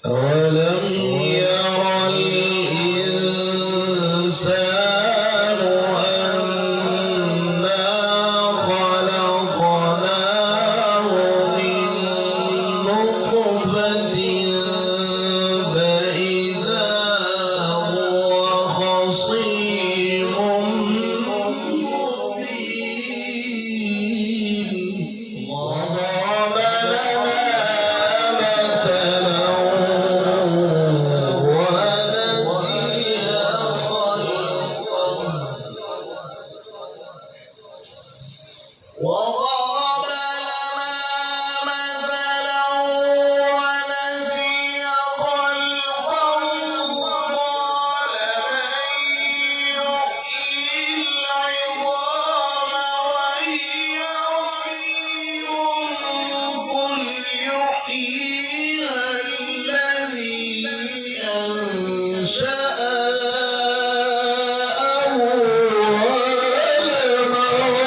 أولم ير الإنسان أنا خلقناه من نطفة فإذا هو خصيم مبين وضرب لنا مثلا ونسي خلقه وضرب لنا مثلا ونسي خلقه قال من يحيي العظام وهي رميم قل يحييها الذي أنشأها أول مرة